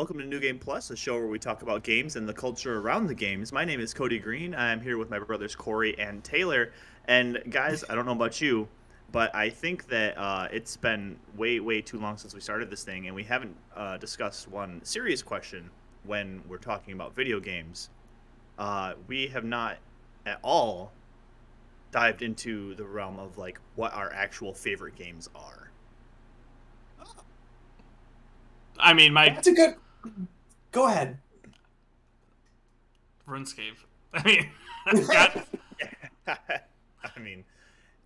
welcome to New Game Plus, a show where we talk about games and the culture around the games. My name is Cody Green. I'm here with my brothers Corey and Taylor. And guys, I don't know about you, but I think that it's been way too long since we started this thing, and we haven't discussed one serious question when we're talking about video games. We have not at all dived into the realm of like what our actual favorite games are. I mean, my That's a good. Go ahead. RuneScape. I mean, that's got. I mean,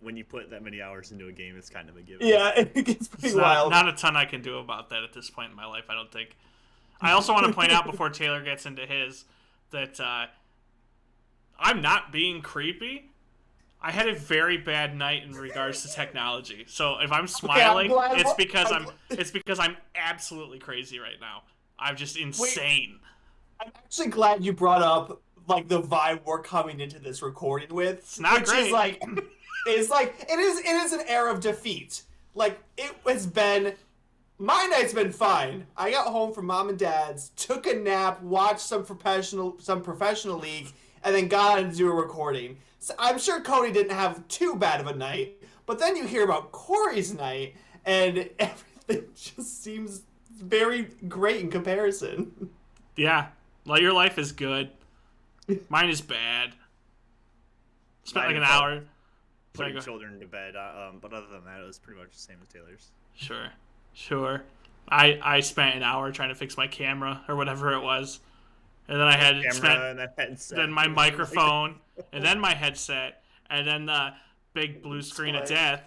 when you put that many hours into a game, it's kind of a given. Yeah, it gets pretty It's wild. not a ton I can do about that at this point in my life, I don't think. I also want to point out before Taylor gets into his that I'm not being creepy. I had a very bad night in regards to technology. So if I'm smiling, it's because I'm absolutely crazy right now. I'm just insane. I'm actually glad you brought up like the vibe we're coming into this recording with. It's not which great. Is like, it is an air of defeat. Like it has been. My night's been fine. I got home from mom and dad's, took a nap, watched some professional league, and then got on to do a recording. So I'm sure Cody didn't have too bad of a night, but then you hear about Corey's night, and everything just seems very great in comparison. Yeah. Well, your life is good. Mine is bad. Spent like an hour putting children to bed, but other than that, it was pretty much the same as Taylor's. Sure. I spent an hour trying to fix my camera or whatever it was. And then I had then my microphone, and then my headset, and then the big blue screen of death.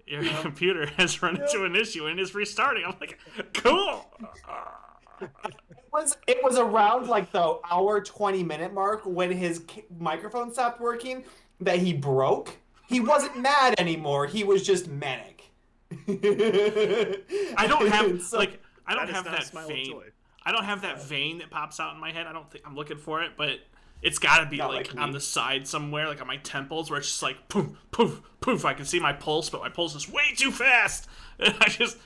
Your computer has run into an issue and is restarting. I'm like, cool. It was around like the hour 20-minute mark when his microphone stopped working that he broke. He wasn't mad anymore. He was just manic. I don't have that vein. Joy. I don't have that vein that pops out in my head. I don't think I'm looking for it, but it's got to be like on the side somewhere, like on my temples, where it's just like poof, poof, poof. I can see my pulse, but my pulse is way too fast. And I just.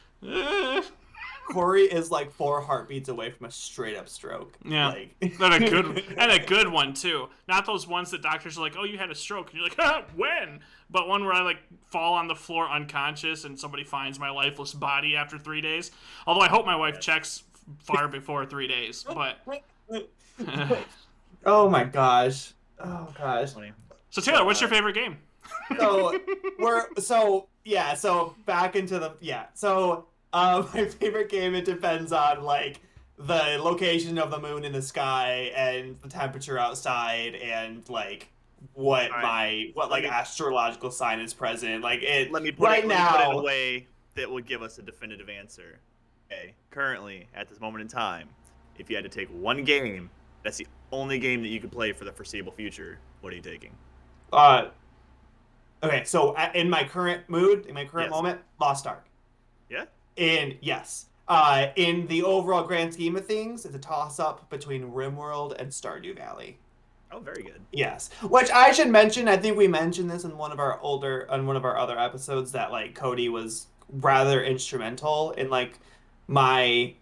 Corey is like 4 heartbeats away from a straight up stroke. Yeah, like. and a good one too. Not those ones that doctors are like, "Oh, you had a stroke," and you're like, "When?" But one where I like fall on the floor unconscious and somebody finds my lifeless body after 3 days. Although I hope my wife checks far before 3 days. But oh my gosh. Oh gosh. So Taylor, what's your favorite game? So back into the So my favorite game, it depends on like the location of the moon in the sky and the temperature outside and like what astrological sign is present. Like it. Let me put it in a way that will give us a definitive answer. Okay, currently at this moment in time, if you had to take one game, that's the only game that you could play for the foreseeable future. What are you taking? Okay, so in my current mood, in my current moment, Lost Ark. Yeah. And yes, in the overall grand scheme of things, it's a toss-up between RimWorld and Stardew Valley. Oh, very good. Yes, which I should mention. I think we mentioned this in one of our other episodes that like Cody was rather instrumental in like my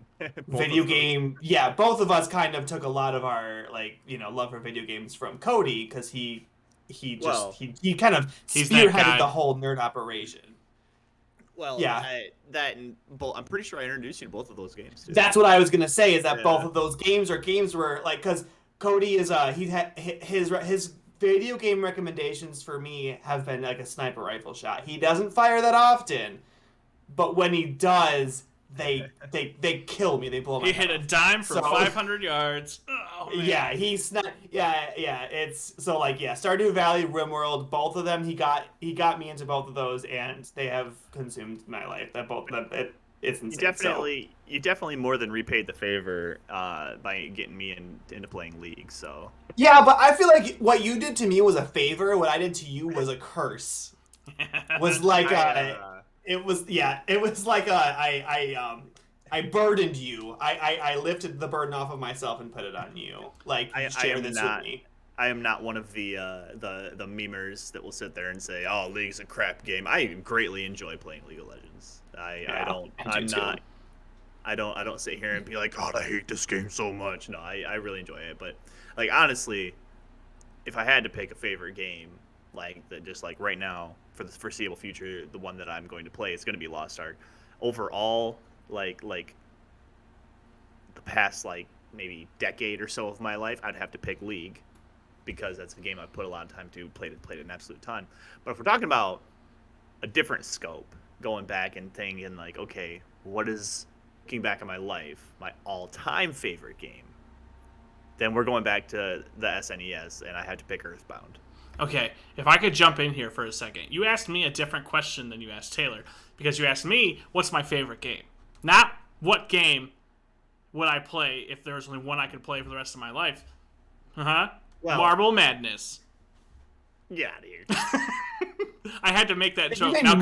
video game. Yeah, both of us kind of took a lot of our love for video games from Cody because he kind of spearheaded the whole nerd operation. Well, yeah, I'm pretty sure I introduced you to both of those games too. That's what I was gonna say. Is that both of those games are games where like because Cody is his video game recommendations for me have been like a sniper rifle shot. He doesn't fire that often, but when he does, they kill me. They blow my head off. He hit a dime from 500 yards. Oh, man. Yeah, he's not. Yeah. It's so like Stardew Valley, RimWorld, both of them. He got me into both of those, and they have consumed my life. That both of them. It's insane. You definitely more than repaid the favor by getting me into playing League. So yeah, but I feel like what you did to me was a favor. What I did to you was a curse. Was like it was like I burdened you. I lifted the burden off of myself and put it on you. Like you share this with me. I am not one of the memers that will sit there and say, "Oh, League's a crap game." I greatly enjoy playing League of Legends. I'm not. I don't sit here and be like, God, I hate this game so much. No, I really enjoy it. But like honestly, if I had to pick a favorite game, like that, just like right now for the foreseeable future, the one that I'm going to play is going to be Lost Ark. Overall, like the past like maybe decade or so of my life, I'd have to pick League because that's a game I've put a lot of time to, played an absolute ton. But if we're talking about a different scope, going back and thinking like, okay, what is looking back at my life, my all-time favorite game? Then we're going back to the SNES, and I had to pick Earthbound. Okay, if I could jump in here for a second. You asked me a different question than you asked Taylor, because you asked me, what's my favorite game? Not what game would I play if there was only one I could play for the rest of my life. Well, Marble Madness. Get out of here. I had to make that You joke. mean Now,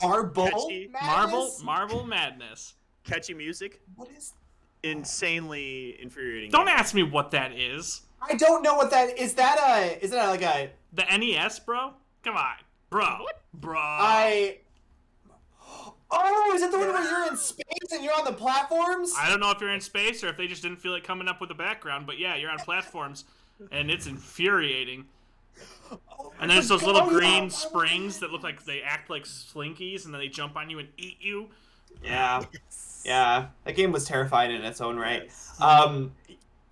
Marble Catchy. Madness? Marble Madness. Catchy music, What is? insanely infuriating. Don't game. ask me what that is. I don't know what that is. Is that like a? The NES, bro? Come on. Bro. Bro. Oh, is it the one where you're in space and you're on the platforms? I don't know if you're in space or if they just didn't feel like coming up with a background, but yeah, you're on platforms, and it's infuriating. And there's those little green springs that look like they act like slinkies, and then they jump on you and eat you. Yeah. Yeah. That game was terrifying in its own right. Yes.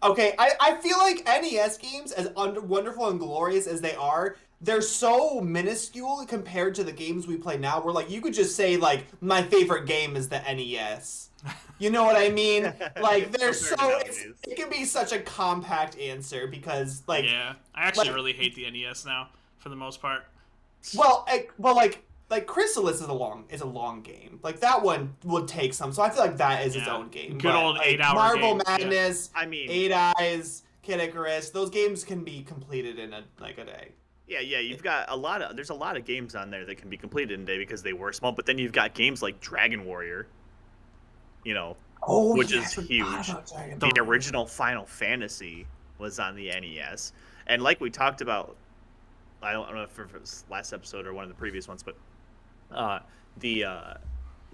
Okay, I feel like NES games, as wonderful and glorious as they are, they're so minuscule compared to the games we play now. Where like you could just say like my favorite game is the NES. You know what I mean? Like they're it can be such a compact answer because like Yeah, I actually really hate the NES now for the most part. well like Chrysalis is a long game. Like that one would take some. So I feel like that is its own game. Good old like, 8-hour Marble game. Madness, I mean, Eight Eyes, Kid Icarus, those games can be completed in a day. yeah, you've got there's a lot of games on there that can be completed in a day because they were small. But then you've got games like Dragon Warrior, which is huge. The original Final Fantasy was on the NES, and like we talked about, I don't know if it was last episode or one of the previous ones, but the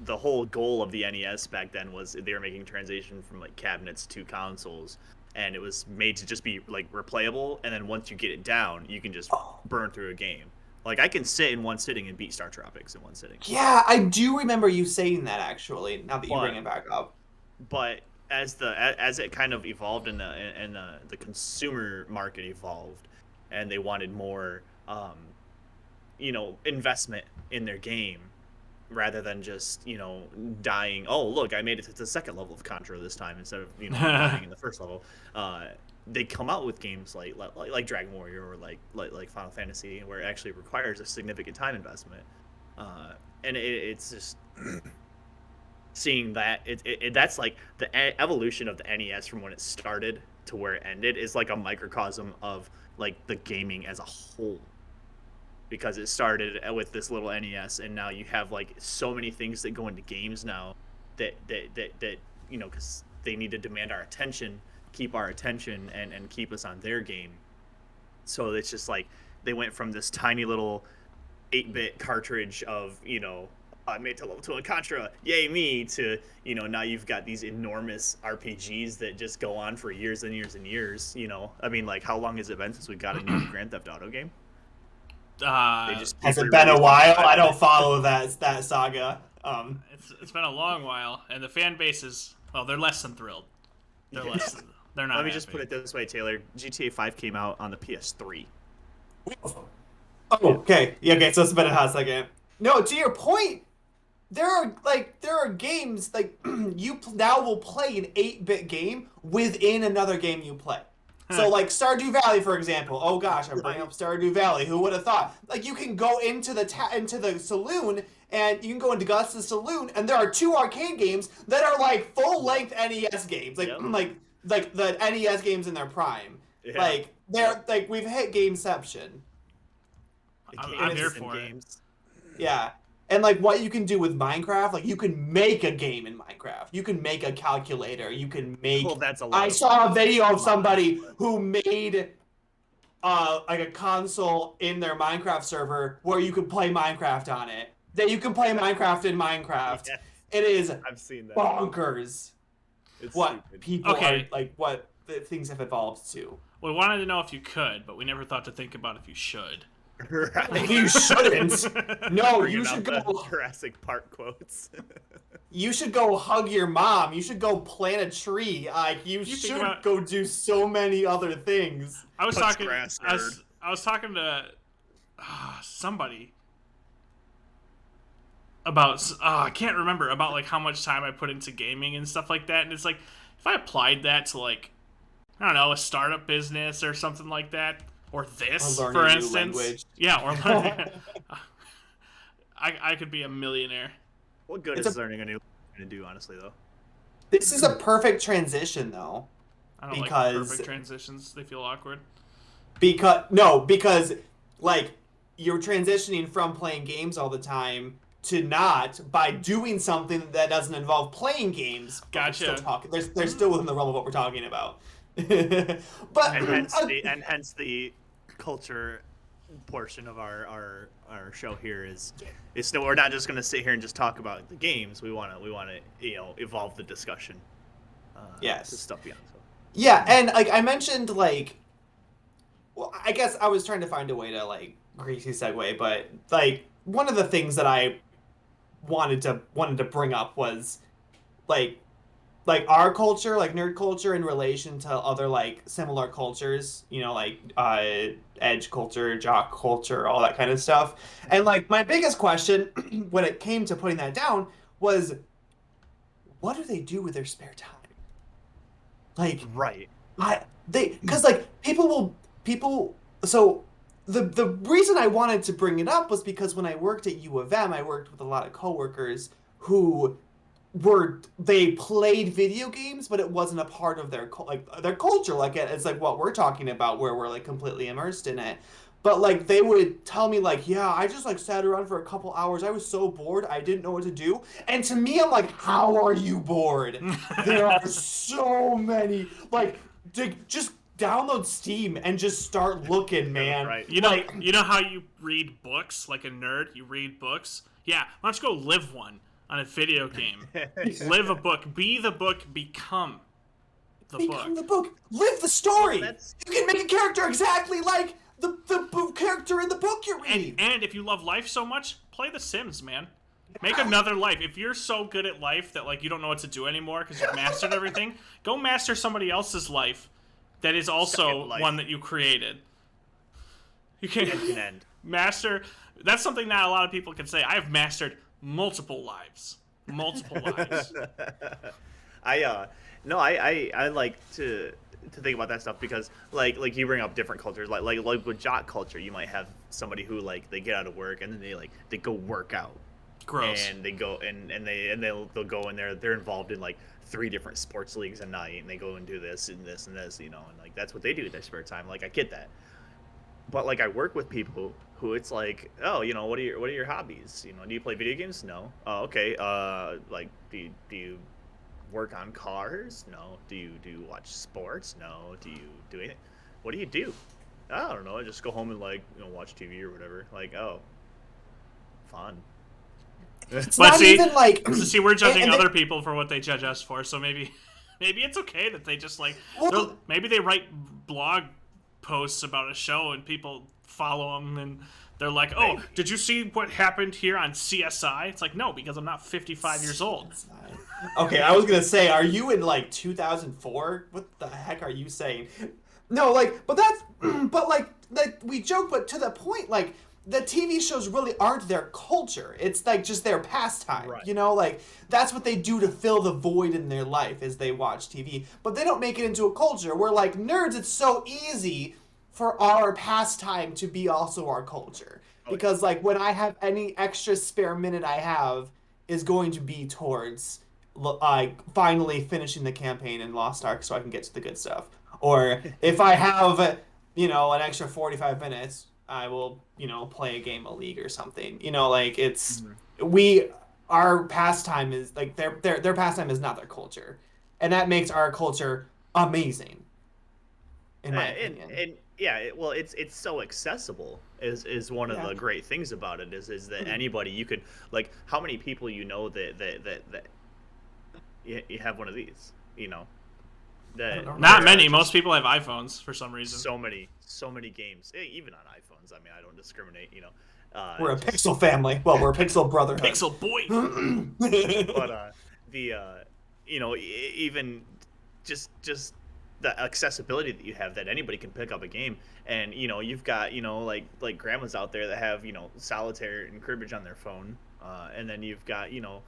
whole goal of the NES back then was they were making transition from like cabinets to consoles, and it was made to just be like replayable. And then once you get it down, you can just burn through a game. Like I can sit in one sitting and beat Star Tropics in one sitting. Yeah, I do remember you saying that actually. Now that you bring it back up. But as it kind of evolved and the consumer market evolved, and they wanted more, investment in their game, rather than just dying. Oh look, I made it to the second level of Contra this time instead of dying in the first level. They come out with games like Dragon Warrior or like Final Fantasy, where it actually requires a significant time investment, and it's just seeing that that's like the evolution of the NES from when it started to where it ended is like a microcosm of like the gaming as a whole, because it started with this little NES, and now you have like so many things that go into games now that because they need to demand our attention, keep our attention, and keep us on their game. So it's just like they went from this tiny little 8-bit cartridge of I made to level 2 in Contra, yay me, to now you've got these enormous RPGs that just go on for years and years and years. I mean, like, how long has it been since we got a new Grand Theft Auto game? Has it been a while? I don't follow that saga. It's been a long while, and the fan base is they're less than thrilled. They're not. Let me just put it this way, Taylor. GTA 5 came out on the PS3. Oh, okay. Yeah, okay. So it's been a hot second. No, to your point, there are games like you now will play an 8-bit game within another game you play. So like Stardew Valley, for example. Oh gosh, I'm bringing up Stardew Valley. Who would have thought? Like you can go into the saloon, and you can go into Gus's saloon, and there are 2 arcade games that are like full-length NES games, like the NES games in their prime. Yeah. Like they're like we've hit Gameception. I'm here for it. Yeah. And like what you can do with Minecraft, like you can make a game in Minecraft. You can make a calculator. You can make. Well, that's a lot. I saw a video of somebody who made like a console in their Minecraft server where you could play Minecraft on it. That you can play Minecraft in Minecraft. Yes. It is I've seen that. bonkers. It's what stupid. people Okay. are like, what the things have evolved to. We wanted to know if you could, but we never thought to think about if you should. Right. You shouldn't. No, you Bringing should out the go. Jurassic Park quotes. You should go hug your mom. You should go plant a tree. Like you You think should about- go do so many other things. I was Touch talking. grass, I was talking to somebody about. I can't remember about like how much time I put into gaming and stuff like that. And it's like if I applied that to like I don't know a startup business or something like that, or this Or learn for a new instance, language. yeah, or learning. I could be a millionaire. What good It's is learning a new going to do, honestly, though? This is a perfect transition, though. I don't like Because- perfect transitions. They feel awkward. Because like you're transitioning from playing games all the time to not by doing something that doesn't involve playing games. But we're Gotcha. Still talking. They're still within the realm of what we're talking about. But And hence the culture portion of our show here is no, we're not just going to sit here and just talk about the games. We want to evolve the discussion. Yes. To stuff beyond. So. yeah, and like I mentioned, like, well, I guess I was trying to find a way to like greasy segue, but like one of the things that I wanted to bring up was like our culture, like nerd culture in relation to other like similar cultures, like edge culture, jock culture, all that kind of stuff. And like my biggest question when it came to putting that down was what do they do with their spare time? Like Right. because like people so the reason I wanted to bring it up was because when I worked at U of M, I worked with a lot of coworkers who they played video games, but it wasn't a part of their their culture. Like it's like what we're talking about, where we're like completely immersed in it. But like they would tell me like, yeah, I just like sat around for a couple hours. I was so bored, I didn't know what to do. And to me, I'm like, how are you bored? There are so many. Like, just download Steam and just start looking, man. Right. You know, Like, you know how you read books like a nerd. You read books. Yeah, why don't you go live one on a video game? Live a book. Be the book. Become the become book. the book. Live the story. That's- You can make a character exactly like the character in the book you're reading. And if you love life so much, play The Sims, man. Make another life. If you're so good at life that like you don't know what to do anymore because you've mastered everything, go master somebody else's life that is also Second life. one that you created. You can Can end. master. That's something that a lot of people can say. I've mastered multiple lives. Multiple lives. I like to think about that stuff because like you bring up different cultures like with jock culture you might have somebody who like they get out of work and then they go work out. Gross. And they go and they'll go in there. They're involved in like 3 different sports leagues a night, and they go and do this and this and this, and like that's what they do in their spare time. Like I get that, but like I work with people who it's like, oh, what are your hobbies? Do you play video games? No. Oh, okay. Like do you work on cars? No. Do you watch sports? No. Do you do anything? What do you do? I don't know. I just go home and like watch TV or whatever. Like, oh, fun. It's But not see- even like See, we're judging and other people for what they judge us for, so maybe it's okay that they just like Well- maybe they write blog posts about a show and people follow them and they're like, "Oh, did you see what happened here on CSI?" It's like, "No, because I'm not 55 years old." Okay, I was gonna say, are you in like 2004? What the heck are you saying? No, like, but that's, but like we joke, but to the point, like the TV shows really aren't their culture. It's like just their pastime, Right. Like that's what they do to fill the void in their life is they watch TV, but they don't make it into a culture. We're like nerds. It's so easy for our pastime to be also our culture because like when I have any extra spare minute I have is going to be towards like finally finishing the campaign in Lost Ark so I can get to the good stuff. Or if I have, an extra 45 minutes, I will, play a game of League or something. Like it's our pastime is like their pastime is not their culture. And that makes our culture amazing. In my opinion. And yeah, it's so accessible is one of Yeah. the great things about it is that anybody you could like how many people that you have one of these you know, I don't know. Not many. Most people have iPhones for some reason. so many games, even on iPhones. I mean, I don't discriminate, you know. We're a pixel family. Well, we're a pixel brotherhood. Pixel boy. But you know, even just the accessibility that you have, that anybody can pick up a game, and you know, you've got, you know, like grandmas out there that have, you know, solitaire and cribbage on their phone, and then you've got, you know,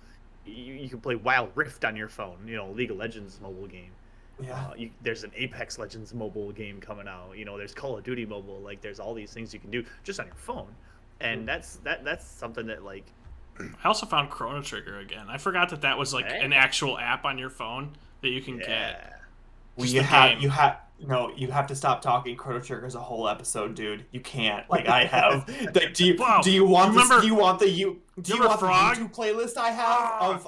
you can play Wild Rift on your phone, you know, League of Legends mobile game. Yeah. There's an Apex Legends mobile game coming out. You know, there's Call of Duty mobile. Like, there's all these things you can do just on your phone, and that's something that, like. I also found Chrono Trigger again. I forgot that was like an actual app on your phone that you can get. Well, you have to stop talking. Chrono Trigger is a whole episode, dude. You can't. Like, I have. Like, do you want the YouTube playlist I have of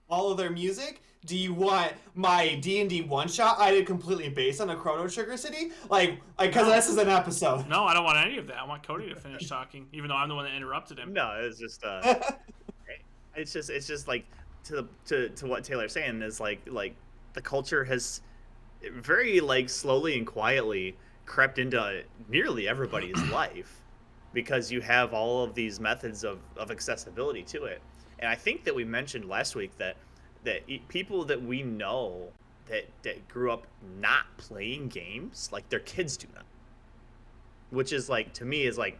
all of their music? Do you want my D&D one shot I did completely based on a Chrono Trigger city? Like, because this is an episode. No, I don't want any of that. I want Cody to finish talking, even though I'm the one that interrupted him. No, it's just it's just like to what Taylor's saying is like the culture has very like slowly and quietly crept into nearly everybody's life, because you have all of these methods of accessibility to it. And I think that we mentioned last week that people that we know that grew up not playing games, like their kids do not, which is like, to me, is like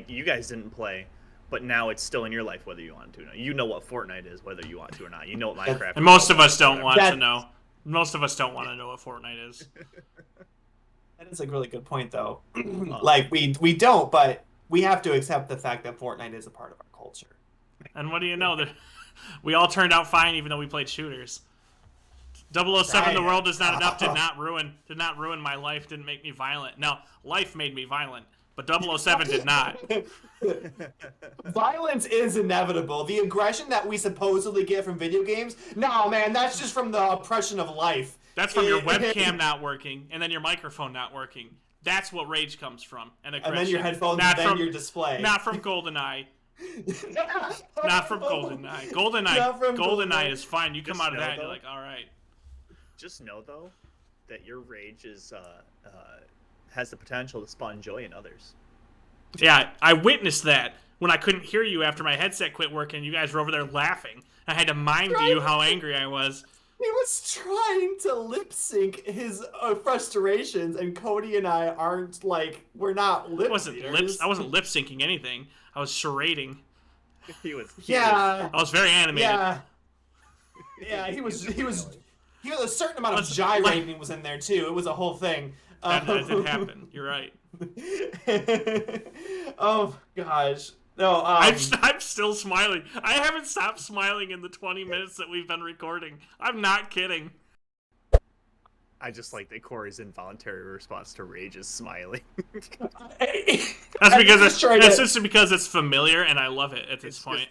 you guys didn't play, but now it's still in your life whether you want to or not. You know what Fortnite is whether you want to or not. You know what Minecraft is. And most of us don't want to know. Most of us don't want to know what Fortnite is. That is a really good point, though. Like, we don't, but we have to accept the fact that Fortnite is a part of our culture. And what do you know? We all turned out fine, even though we played shooters. 007, The World Is Not Enough did not ruin my life, didn't make me violent. Now, life made me violent, but 007 did not. Violence is inevitable. The aggression that we supposedly get from video games, no, man, that's just from the oppression of life. That's from your webcam not working, and then your microphone not working. That's what rage comes from, and aggression. And then your headphones, and then your display. Not from GoldenEye. Not from GoldenEye. GoldenEye is fine. You come out of that and you're like, all right. Just know, though, that your rage is has the potential to spawn joy in others. Yeah, I witnessed that when I couldn't hear you after my headset quit working. You guys were over there laughing. I had to mime to you how angry I was. He was trying to lip sync his frustrations, and Cody and I aren't like, we're not lip syncers. I wasn't lip syncing anything. I was charading. I was very animated. Yeah, he was a certain amount of gyrating was in there too. It was a whole thing. That did happen. You're right. Oh gosh. No, I'm still smiling. I haven't stopped smiling in the 20 minutes that we've been recording. I'm not kidding. I just like that Corey's involuntary response to rage is smiling. That's because it's familiar and I love it at this point.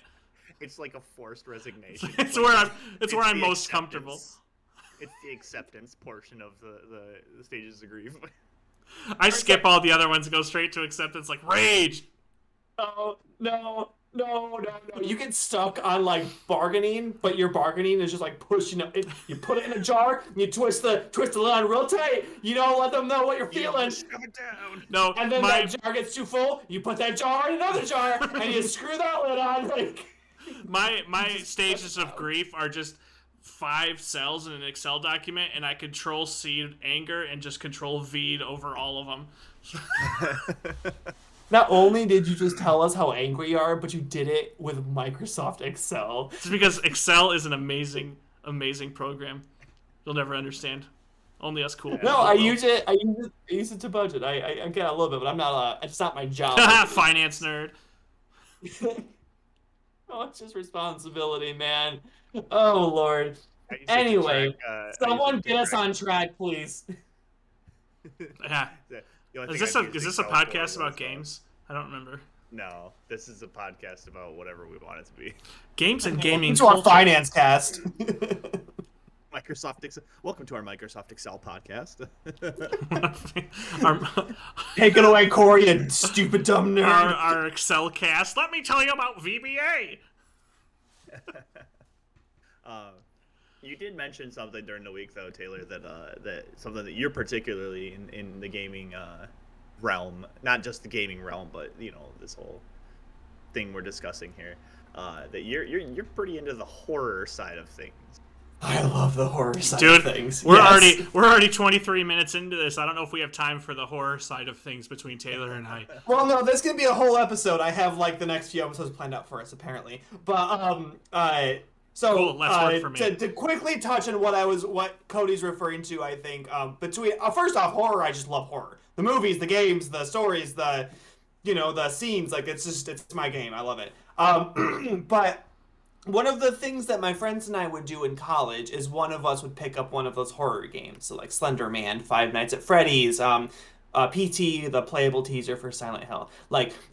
It's like a forced resignation. It's where I'm most comfortable. It's the acceptance portion of the stages of grief. I skip all the other ones and go straight to acceptance, like rage. No. You get stuck on like bargaining, but your bargaining is just like pushing it. You put it in a jar, and you twist the lid real tight. You don't let them know what you're feeling. Shove it down. No, and then that jar gets too full. You put that jar in another jar, and you screw that lid on. Like my stages of grief are just 5 cells in an Excel document, and I Control C anger and just Control V over all of them. Not only did you just tell us how angry you are, but you did it with Microsoft Excel. It's because Excel is an amazing, amazing program. You'll never understand. Only us cool people. No, I use it to budget. I get a little bit, but I'm not. It's not my job. Finance nerd. Oh, it's just responsibility, man. Oh Lord. Anyway, someone get us on track, please. Yeah. Is this a podcast about games? I don't remember. No, this is a podcast about whatever we want it to be. Games and gaming. Welcome to our finance cast. Welcome to our Microsoft Excel podcast. Take it away, Corey, you stupid dumb nerd. Our Excel cast. Let me tell you about VBA. You did mention something during the week, though, Taylor, that something that you're particularly in the gaming realm, not just the gaming realm, but this whole thing we're discussing here, that you're pretty into the horror side of things. I love the horror side Dude, of things. We're Yes. already 23 minutes into this. I don't know if we have time for the horror side of things between Taylor and I. Well, no, there's gonna be a whole episode. I have like the next few episodes planned out for us, apparently. But so Cool, less work for me. To quickly touch on what Cody's referring to, I think between first off, horror. I just love horror. The movies, the games, the stories, the scenes. Like it's my game. I love it. But one of the things that my friends and I would do in college is one of us would pick up one of those horror games, so like Slender Man, Five Nights at Freddy's, PT, the playable teaser for Silent Hill,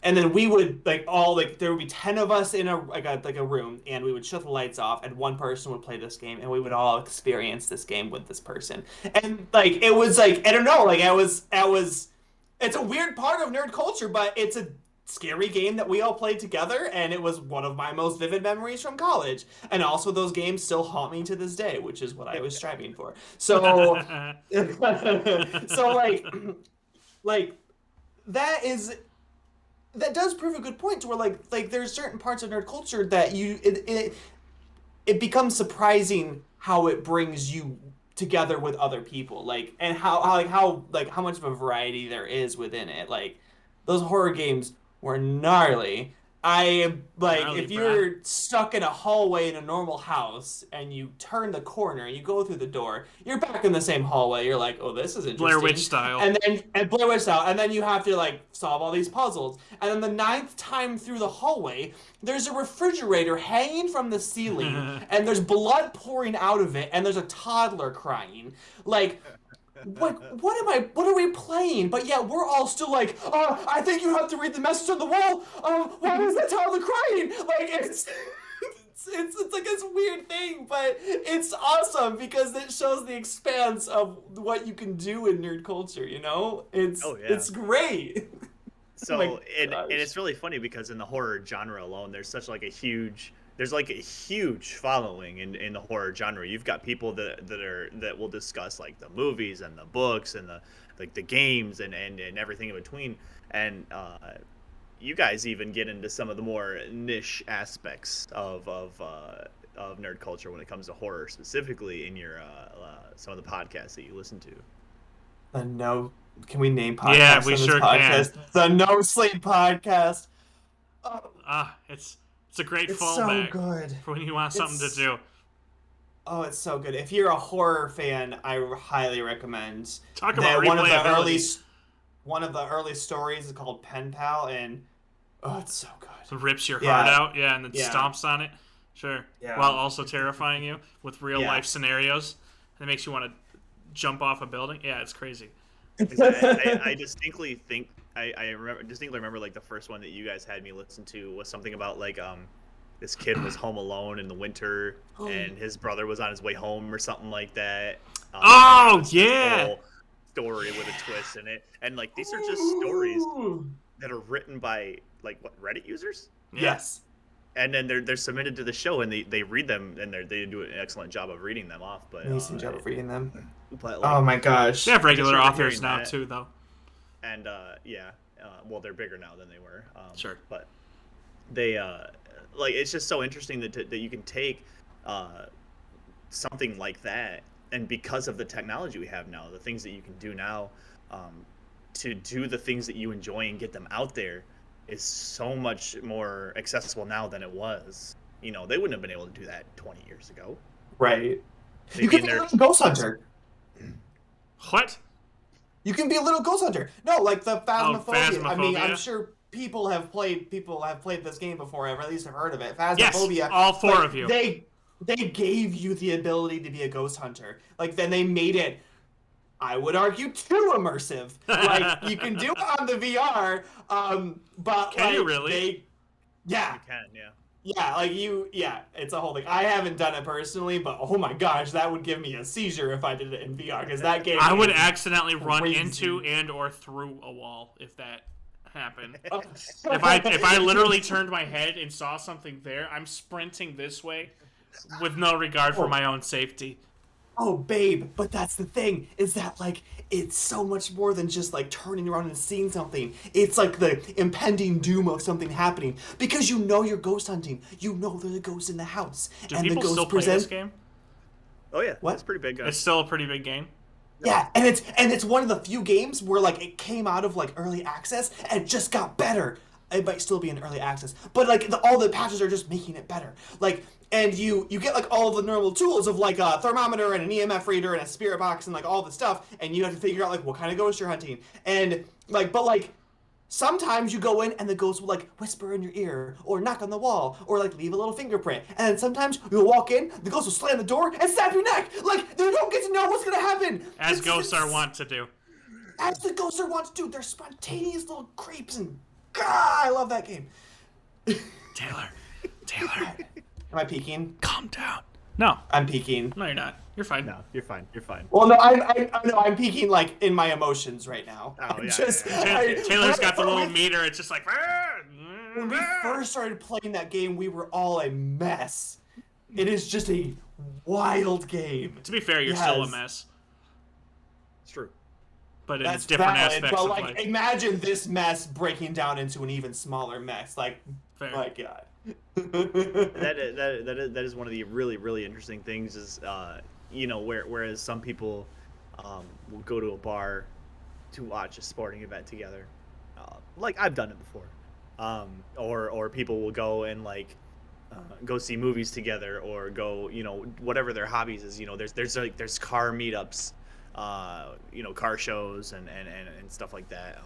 and then we would there would be 10 of us in a room, and we would shut the lights off, and one person would play this game, and we would all experience this game with this person, and it was I don't know, it's a weird part of nerd culture, but it's a scary game that we all played together, and it was one of my most vivid memories from college. And also those games still haunt me to this day, which is what I was striving for. So that does prove a good point to where there's certain parts of nerd culture that it becomes surprising how it brings you together with other people, and how much of a variety there is within it. Those horror games were gnarly. If you're stuck in a hallway in a normal house and you turn the corner and you go through the door, you're back in the same hallway. You're like, oh, this is interesting. Blair Witch style. And then you have to solve all these puzzles. And then the 9th time through the hallway, there's a refrigerator hanging from the ceiling, and there's blood pouring out of it, and there's a toddler crying. What are we playing? But yeah, we're all still I think you have to read the message on the wall. Why is that toddler crying? It's like this weird thing, but it's awesome because it shows the expanse of what you can do in nerd culture, It's great. So, and it's really funny because in the horror genre alone, there's such a huge following in the horror genre. You've got people that will discuss the movies and the books and the games and everything in between. And you guys even get into some of the more niche aspects of nerd culture when it comes to horror, specifically in your some of the podcasts that you listen to. Can we name podcasts? Yeah, we on this sure podcast? can. The No Sleep Podcast. It's a great fallback for when you want something to do. Oh, it's so good. If you're a horror fan, I highly recommend. Talk about one of the early stories is called Pen Pal, and it's so good. It rips your heart out, and then stomps on it. Sure. Yeah. While also terrifying you with real life scenarios. It makes you want to jump off a building. Yeah, it's crazy. I distinctly think I distinctly remember the first one that you guys had me listen to was something about this kid was home alone in the winter and his brother was on his way home or something like that. Yeah. Story with a twist in it, and these are just stories that are written by Reddit users. Yes. And then they're submitted to the show, and they read them, and they do an excellent job of reading them off. But amazing job of reading them. But oh my gosh, they have regular authors now too, though. And well, they're bigger now than they were. Sure. But they it's just so interesting that you can take something like that, and because of the technology we have now, the things that you can do now, to do the things that you enjoy and get them out there is so much more accessible now than it was. They wouldn't have been able to do that 20 years ago. Right. You can be a little ghost hunter. What? You can be a little ghost hunter. No, the Phasmophobia. Phasmophobia. I mean, I'm sure people have played this game before, or at least have heard of it. Phasmophobia. Yes, all four of you. They gave you the ability to be a ghost hunter. Then they made it, I would argue, too immersive. You can do it on the VR, but can you really? Yeah. You can, yeah. Yeah, it's a whole thing. I haven't done it personally, but oh my gosh, that would give me a seizure if I did it in VR, because that game. I would accidentally run into and or through a wall if that happened. If I literally turned my head and saw something there, I'm sprinting this way with no regard for Oh. my own safety. Oh, babe, but that's the thing, is that, like, it's so much more than just, like, turning around and seeing something. It's, like, the impending doom of something happening. Because you know you're ghost hunting. You know there's a ghost in the house. Do and the people ghost still play this present. game? Oh yeah, What? it's pretty big. It's still a pretty big game. Yeah, and it's one of the few games where, like, it came out of, like, early access and it just got better. It might still be in early access, but, like, all the patches are just making it better. Like, and you get, like, all the normal tools of, like, a thermometer and an EMF reader and a spirit box and, like, all the stuff, and you have to figure out, like, what kind of ghost you're hunting. And, like, but, like, sometimes you go in and the ghost will, like, whisper in your ear or knock on the wall or, like, leave a little fingerprint. And then sometimes you'll walk in, the ghost will slam the door and stab your neck. Like, they don't get to know what's gonna happen. As ghosts are wont to do. As the ghosts are wont to do. They're spontaneous little creeps, and God, I love that game. Taylor. Am I peeking? Calm down. No. I'm peeking. No, you're not. You're fine. No, you're fine. You're fine. Well, no, I'm peeking, like, in my emotions right now. Oh, I'm yeah, just, yeah, Taylor's got the little meter. It's just like. When we first started playing that game, we were all a mess. It is just a wild game. To be fair, you're still a mess, It's true. but in That's different valid, aspects but, of like, life. imagine this mess breaking down into an even smaller mess. Like, Fair. my God. That is one of the really interesting things is whereas some people will go to a bar to watch a sporting event together, like I've done it before, or people will go and go see movies together or go whatever their hobbies is. There's car meetups, car shows and stuff like that.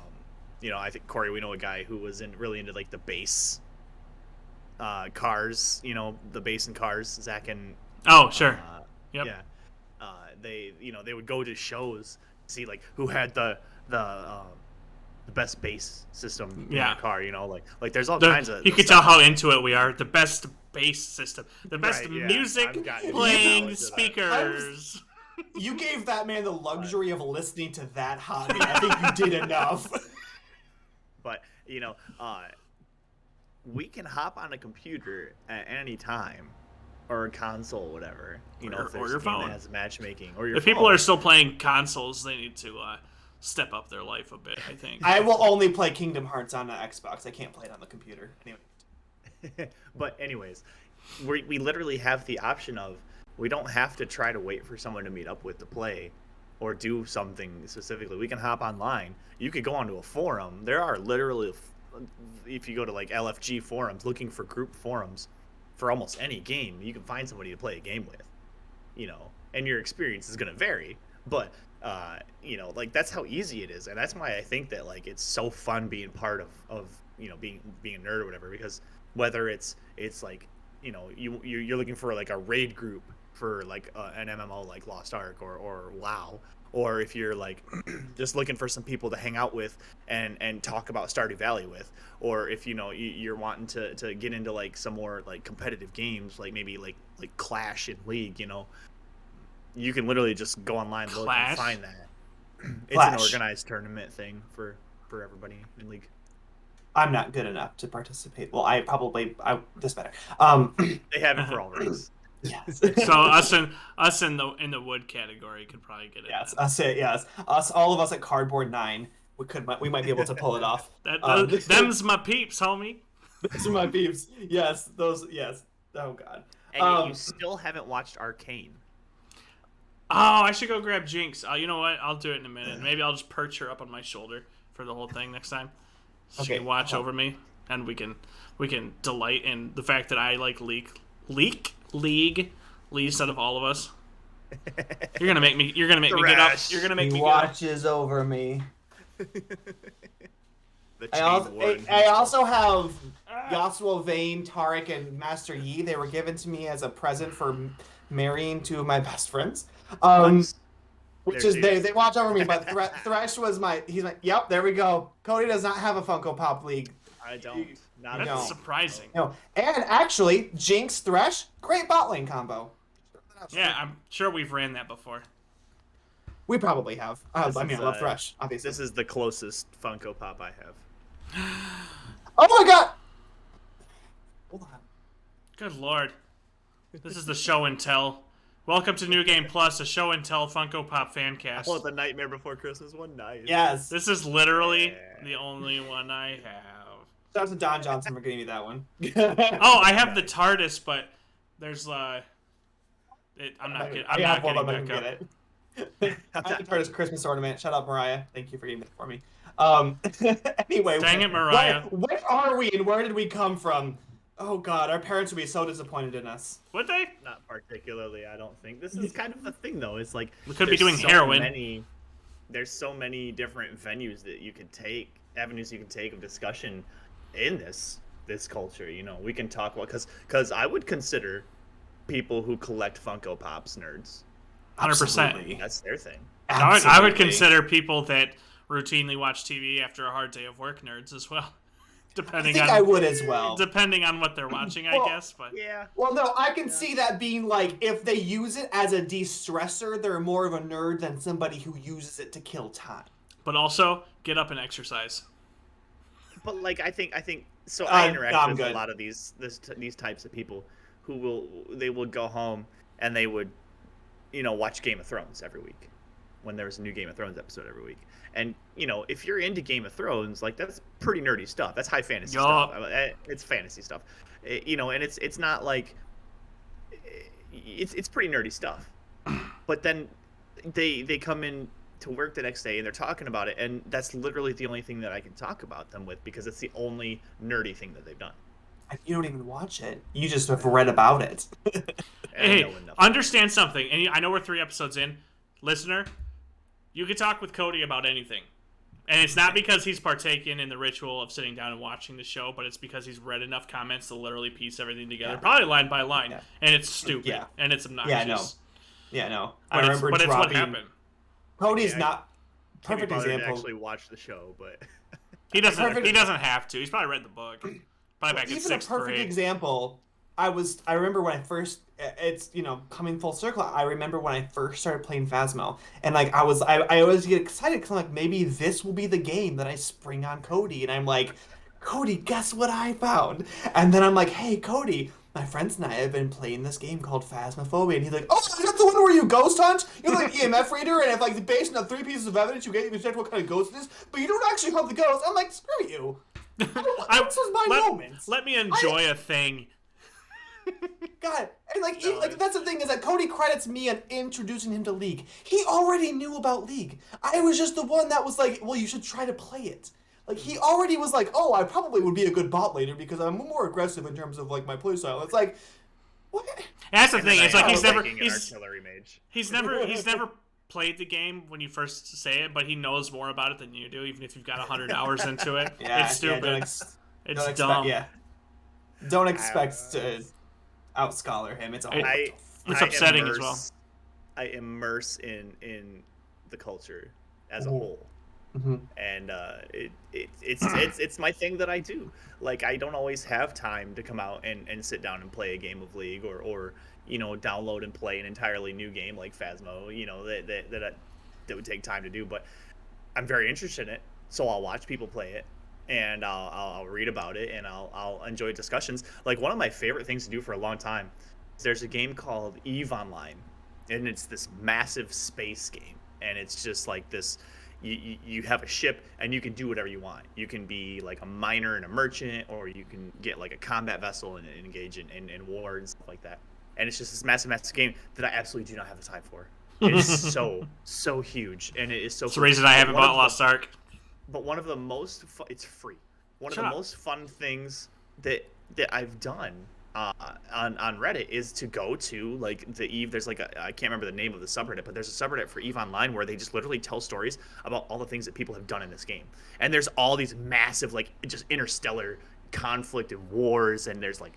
I think Corey, we know a guy who was really into like the bass cars, the bass and cars. Zach and Oh, sure. Yep. Yeah, they would go to shows, see like who had the best bass system in Yeah. their car. Like there's all kinds of. You can tell how into it we are. The best bass system, the best Right, yeah. music I've gotten playing knowledge of that. speakers. You gave that man the luxury of listening to that hobby. I think you did enough. But we can hop on a computer at any time, or a console, whatever. If Or there's your a game phone. that has matchmaking, or your If phone. people are still playing consoles, they need to step up their life a bit, I think. I will only play Kingdom Hearts on an Xbox. I can't play it on the computer. Anyway. But anyways, we literally have the option of we don't have to try to wait for someone to meet up with to play or do something specifically. We can hop online. You could go onto a forum. There are literally, if you go to like LFG forums looking for group forums for almost any game, you can find somebody to play a game with, and your experience is going to vary, but like that's how easy it is. And that's why I think that like it's so fun being part of being a nerd or whatever, because whether it's like you're looking for like a raid group for like an MMO like Lost Ark or WoW, or if you're like just looking for some people to hang out with and talk about Stardew Valley with, or if you're wanting to get into like some more like competitive games, like maybe like Clash and League, you can literally just go online, look and find that. It's Clash. an organized tournament thing for everybody in League. I'm not good enough to participate. Well, this better. They have it for all ranks. Yes. So us in the wood category could probably get it. Yes, all of us at Cardboard 9, we might be able to pull it off. Them's my peeps, homie. Those are my beeps. Yes, yes. Oh God. And you still haven't watched Arcane. Oh, I should go grab Jinx. You know what? I'll do it in a minute. Maybe I'll just perch her up on my shoulder for the whole thing next time. So she Okay, can watch over me, and we can delight in the fact that I like League least out of all of us. You're gonna make me get up. You're gonna make He me get up. watches over me. The I also have Yasuo, Vayne, Tarek, and Master Yi. They were given to me as a present for marrying two of my best friends. Which is they watch over me, but Thresh was he's like, yep, there we go. Cody does not have a Funko Pop League. I don't. Not That's at all. surprising. No, and actually, Jinx Thresh, great bot lane combo. Yeah, I'm sure we've ran that before. We probably have. I This mean, is, I love Thresh, obviously. This is the closest Funko Pop I have. Oh my God! Hold on. Good lord. This is the show and tell. Welcome to New Game Plus, a show and tell Funko Pop fan cast. Oh, the Nightmare Before Christmas one? Nice. Yes. This is literally the only one I have. Shout out to Don Johnson for getting me that one. Oh, I have the TARDIS, but there's I'm not getting back up. I have the TARDIS Christmas ornament. Shout out Mariah. Thank you for getting that for me. Anyway, Dang it, Mariah. Where are we and where did we come from? Oh God, our parents would be so disappointed in us. Would they? Not particularly, I don't think. This is kind of the thing, though. It's like we could be doing so heroin. There's so many different venues that you can take, avenues you can take of discussion in this culture. You know, we can talk about because I would consider people who collect Funko Pops nerds. 100%. That's their thing. I would consider people that routinely watch TV after a hard day of work nerds as well. I would as well. Depending on what they're watching, I guess. But yeah. Well, no, I can see that being like if they use it as a de-stressor, they're more of a nerd than somebody who uses it to kill time. But also, get up and exercise. But like I think so. I interact with good. a lot of these types of people who will go home and they would, watch Game of Thrones every week when there's a new Game of Thrones episode every week. And, if you're into Game of Thrones, like, that's pretty nerdy stuff. That's high fantasy stuff. It's fantasy stuff. And it's not like... It's pretty nerdy stuff. But then they come in to work the next day and they're talking about it, and that's literally the only thing that I can talk about them with because it's the only nerdy thing that they've done. You don't even watch it. You just have read about it. Hey, understand something. And I know we're 3 episodes in. Listener... You can talk with Cody about anything. And it's not because he's partaken in the ritual of sitting down and watching the show, but it's because he's read enough comments to literally piece everything together, probably line by line. Yeah. And it's stupid. And it's obnoxious. Yeah, no. But I remember it's what happened. Cody's not... Perfect example. To actually watch the show, but... He doesn't have to. He's probably read the book. Probably back in 6th grade. Even a perfect example... I remember when I first, it's, coming full circle, I remember when I first started playing Phasmo, and, like, I always get excited, because I'm like, maybe this will be the game that I spring on Cody, and I'm like, Cody, guess what I found? And then I'm like, hey, Cody, my friends and I have been playing this game called Phasmophobia, and he's like, oh, is that the one where you ghost hunt? You're like EMF reader, and if, like, based on 3 pieces of evidence, you detect what kind of ghost it is, but you don't actually hunt the ghost. I'm like, screw you. This was my moment. Let me enjoy a thing. God, and like that's the thing is that Cody credits me on introducing him to League. He already knew about League. I was just the one that was like, well, you should try to play it. Like he already was like, oh, I probably would be a good bot laner because I'm more aggressive in terms of like my playstyle. It's like, what? That's the thing. It's like he's never played the game when you first say it, but he knows more about it than you do, even if you've got 100 hours into it. It's stupid. It's dumb. Don't expect to outscholar him. It's upsetting as well. I immerse in the culture as a whole, and it's my thing that I do. Like I don't always have time to come out and sit down and play a game of League or download and play an entirely new game like Phasmo. That would take time to do, but I'm very interested in it, so I'll watch people play it. And I'll read about it, and I'll enjoy discussions. Like, one of my favorite things to do for a long time, there's a game called EVE Online, and it's this massive space game. And it's just like this, you have a ship, and you can do whatever you want. You can be, like, a miner and a merchant, or you can get, like, a combat vessel and engage in war and stuff like that. And it's just this massive, massive game that I absolutely do not have the time for. It is so huge, and it is so... It's the reason I haven't bought Lost Ark. But one of the most it's free. One of the most fun things that I've done on Reddit is to go to like the EVE. There's like I can't remember the name of the subreddit, but there's a subreddit for EVE Online where they just literally tell stories about all the things that people have done in this game. And there's all these massive like just interstellar conflict and wars, and there's like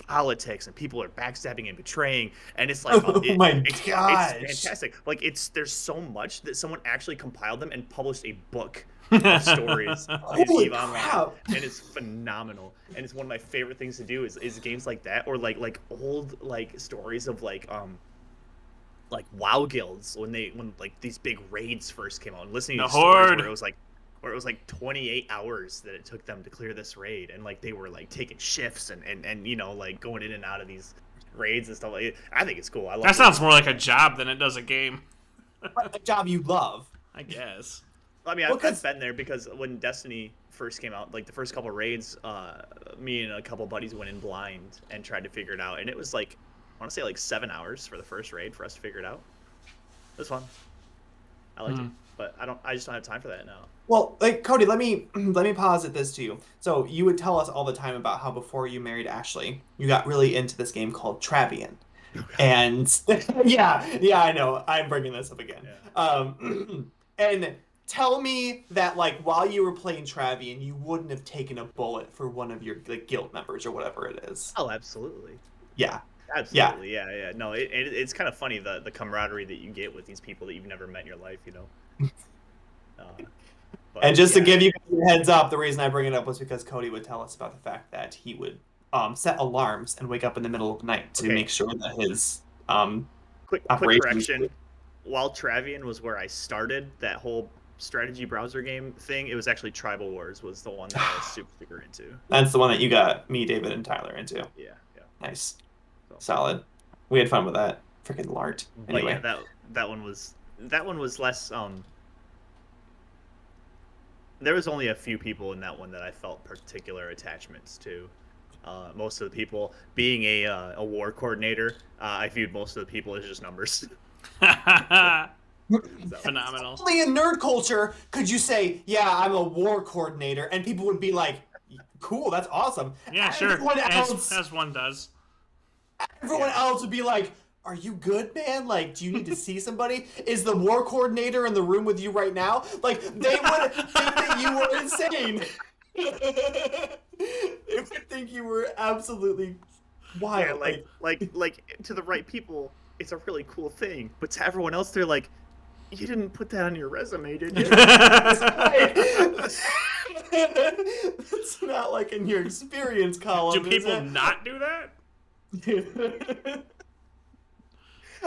politics, and people are backstabbing and betraying, and it's like it's fantastic. Like there's so much that someone actually compiled them and published a book of stories in EVE Online, and it's phenomenal. And it's one of my favorite things to do is games like that, or like old like stories of like WoW guilds when like these big raids first came out, and listening to stories where it was like 28 hours that it took them to clear this raid, and like they were like taking shifts and like going in and out of these raids and stuff like. I think it's cool. I love That it. sounds more like a job than it does a game. A job you love. I guess. I mean, Well, I've been there because when Destiny first came out, like the first couple raids, me and a couple buddies went in blind and tried to figure it out, and it was like, I want to say like 7 hours for the first raid for us to figure it out. It was fun. I liked it, but I just don't have time for that now. Well, like Cody, let me posit this to you. So you would tell us all the time about how before you married Ashley, you got really into this game called Travian. And yeah, I know. I'm bringing this up again. Yeah. And tell me that like while you were playing Travian, you wouldn't have taken a bullet for one of your like guild members or whatever it is. Oh, absolutely. Yeah. Absolutely, yeah. No, it's kind of funny the camaraderie that you get with these people that you've never met in your life, you know. And just to give you a heads up, the reason I bring it up was because Cody would tell us about the fact that he would set alarms and wake up in the middle of the night to make sure that his quick correction. While Travian was where I started that whole strategy browser game thing, it was actually Tribal Wars was the one that I was super into. That's the one that you got me, David, and Tyler into. Yeah. Nice. Solid. We had fun with that. Freaking Lart. Anyway. But yeah, that one was less there was only a few people in that one that I felt particular attachments to. Most of the people being a war coordinator, I viewed most of the people as just numbers. Phenomenal. Only in nerd culture could you say, "Yeah, I'm a war coordinator," and people would be like, "Cool, that's awesome." Yeah, sure. Everyone else, As one does. Everyone else would be like, "Are you good, man? Like, do you need to see somebody? Is the war coordinator in the room with you right now?" Like, they would think that you were insane. They would think you were absolutely wild. Yeah, like to the right people, it's a really cool thing, but to everyone else, they're like, "You didn't put that on your resume, did you?" It's not like in your experience column. Do people not do that?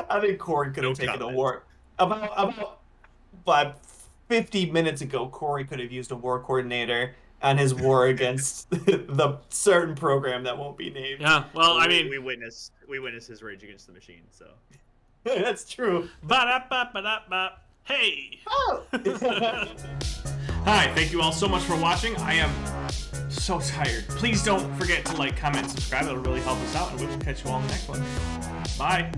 I think Corey could have taken a war. About 50 minutes ago, Corey could have used a war coordinator on his war against the certain program that won't be named. Yeah, well, I mean, we witnessed his rage against the machine, so that's true. Ba-da-ba-ba-da-ba. Hey! Oh. Hi, thank you all so much for watching. I am so tired. Please don't forget to like, comment, subscribe. It'll really help us out, and we will catch you all in the next one. Bye!